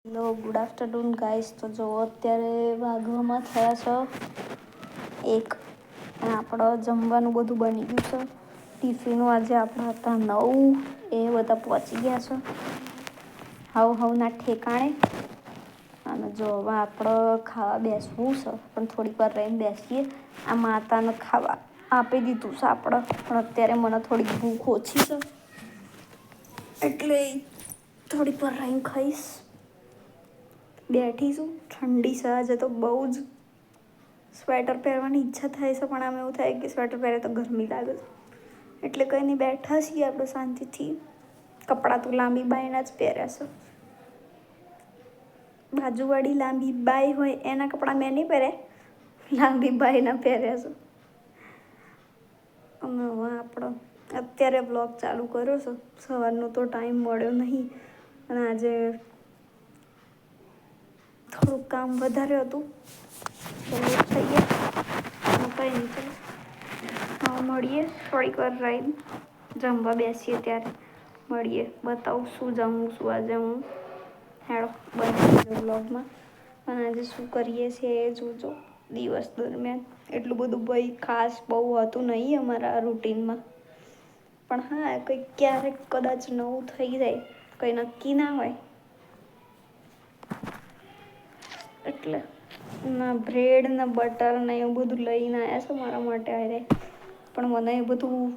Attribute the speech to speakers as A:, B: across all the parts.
A: Hello good afternoon guys. તો જો અત્યારે વાઘવામાં થયા છે એક, અને આપણે જમવાનું બધું બની ગયું છે. ટિફિનો આજે આપણા હતા 9, એ બધા પહોંચી ગયા છે હવના ઠેકાણે. અને જો હવે આપણે ખાવા બેસવું છે, પણ થોડીક વાર રહીને બેસીએ. આ માતાને ખાવા આપી દીધું છે આપણે, પણ અત્યારે મને થોડીક ભૂખ ઓછી છે એટલે થોડીક વાર રહીને ખાઈશ. બેઠીશું, ઠંડી છે આજે તો બહુ જ. સ્વેટર પહેરવાની ઈચ્છા થાય છે, પણ આમ એવું થાય કે સ્વેટર પહેરે તો ગરમી લાગે છે. એટલે કંઈ નહીં, બેઠા છીએ આપણે શાંતિથી. કપડાં તો લાંબી બાયના જ પહેર્યા છે. બાજુવાળી લાંબી બાય હોય એના કપડાં મેં નહીં પહેર્યા, લાંબી બાયના પહેર્યા છે. અને હવે આપણો અત્યારે બ્લોગ ચાલુ કર્યો છે. સવારનો તો ટાઈમ મળ્યો નહીં, અને આજે થોડુંક કામ વધારે હતું તો લેટ થઈ ગયા. કંઈ નહીં, ચલો હા મળીએ થોડીક વાર રહીને. જમવા બેસીએ ત્યારે મળીએ, બતાવું શું જમું શું આજે હું. હેડો બને બ્લોગમાં. અને આજે શું કરીએ છીએ એ જોજો. દિવસ દરમિયાન એટલું બધું ભાઈ ખાસ બહુ હતું નહીં અમારા રૂટીનમાં, પણ હા કંઈક ક્યારેક કદાચ નવું થઈ જાય, કંઈ નક્કી ના હોય એટલે. ના બ્રેડ ના બટર ને એવું બધું લઈને આવ્યા છે મારા માટે આજે, પણ મને એ બધું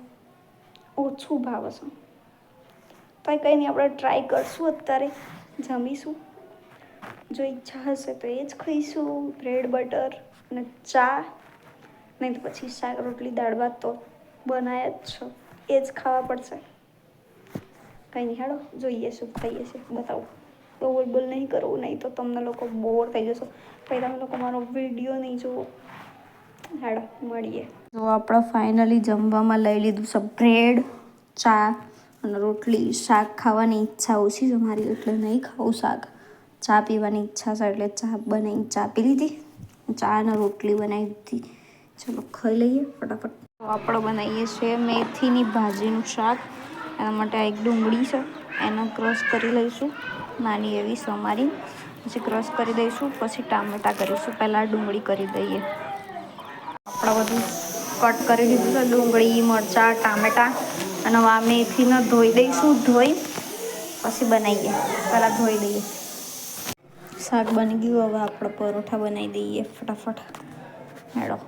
A: ઓછું ભાવે છે. તો કંઈ નહીં, આપણે ટ્રાય કરશું. અત્યારે જમીશું, જો ઈચ્છા હશે તો એ જ ખાઈશું, બ્રેડ બટર અને ચા. નહીં તો પછી શાક રોટલી દાળ ભાત તો બનાવ્યા જ છો, એ જ ખાવા પડશે. કંઈ નહીં, હેડો જોઈએ શું ખાઈએ છે બતાવું. બોલ નહીં કરવું, નહીં તો તમને લોકો બોર થઈ જશો, પછી તમે લોકો મારો વિડીયો નહીં જુઓ. હેડો મળીએ. તો આપણે ફાઇનલી જમવામાં લઈ લીધું છે બ્રેડ, ચા અને રોટલી. શાક ખાવાની ઈચ્છા ઓછી છે મારી, એટલે નહીં ખાવું શાક. ચા પીવાની ઈચ્છા છે એટલે ચા બનાવીને ચા પી લીધી, ચા અને રોટલી બનાવી દીધી. ચલો ખાઈ લઈએ ફટાફટ. તો આપણે બનાવીએ છીએ મેથીની ભાજીનું શાક. એના માટે આ એક ડુંગળી છે, એને ક્રશ કરી લઈશું નાની એવી સમારી. પછી ક્રશ કરી દઈશું, પછી ટામેટાં કરીશું. પહેલાં ડુંગળી કરી દઈએ. આપણે બધું કટ કરી દીધું છે, ડુંગળી મરચાં ટામેટાં. અને આ મેથીને ધોઈ દઈશું, ધોઈ પછી બનાવીએ. પહેલાં ધોઈ દઈએ. શાક બની ગયું, હવે આપણે પરોઠા બનાવી દઈએ ફટાફટ. હેડો.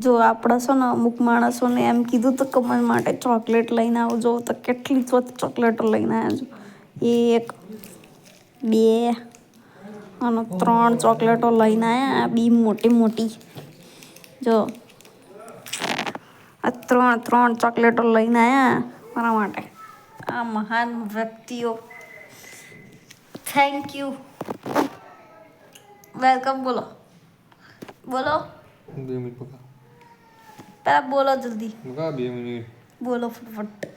A: જો આપણે છે ને અમુક માણસોને એમ કીધું તો કે મારા માટે ચોકલેટ લઈને આવજો, તો કેટલી ચોકલેટો લઈને આવ્યા છો. 1 2 અને 3 ચોકલેટો લઈને આવ્યા, બી મોટી મોટી. જો આ 3 ચોકલેટો લઈને આવ્યા મારા માટે આ મહાન વ્યક્તિઓ. Thank you, welcome. બોલો બોલો,
B: 2 મિનિટ પકા.
A: પહેલા બોલો જલ્દી,
B: પકા 2 મિનિટ
A: બોલો ફટાફટ.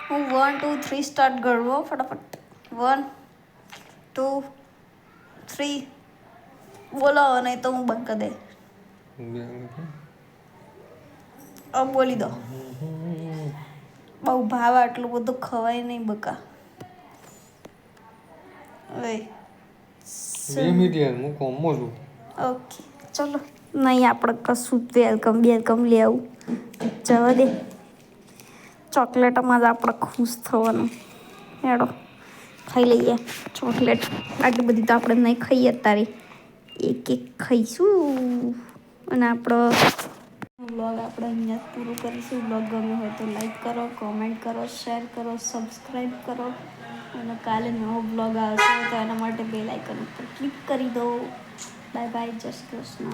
A: હું 1 2 3 સ્ટાર્ટ કરવો ફટાફટ. 1 2 3 બોલો, નહીં તો હું બંધ કરી દે.
B: 2 મિનિટ.
A: હવે બોલી દો. બહુ ભાવ આટલું બધું ખવાય નહીં બકા. ઓય
B: 2 મિનિટ યાર, હું કોમમાં છું.
A: ઓકે ચલો. નહીં આપણે કશું વેલકમ લેવું જવા દે. ચોકલેટમાં જ આપણે ખુશ થવાનું. હેડો ખાઈ લઈએ ચોકલેટ. આટલી બધી તો આપણે નહીં ખાઈએ તારી, એક ખાઈશું. અને આપણો બ્લોગ આપણે અહીંયા જ પૂરું કરીશું. બ્લોગ ગમ્યો હોય તો લાઈક કરો, કોમેન્ટ કરો, શેર કરો, સબસ્ક્રાઈબ કરો. અને કાલે નવો બ્લોગ આવશે તો એના માટે બેલ આઇકન ઉપર ક્લિક કરી દો. બાય બાય, જય શ્રી કૃષ્ણ.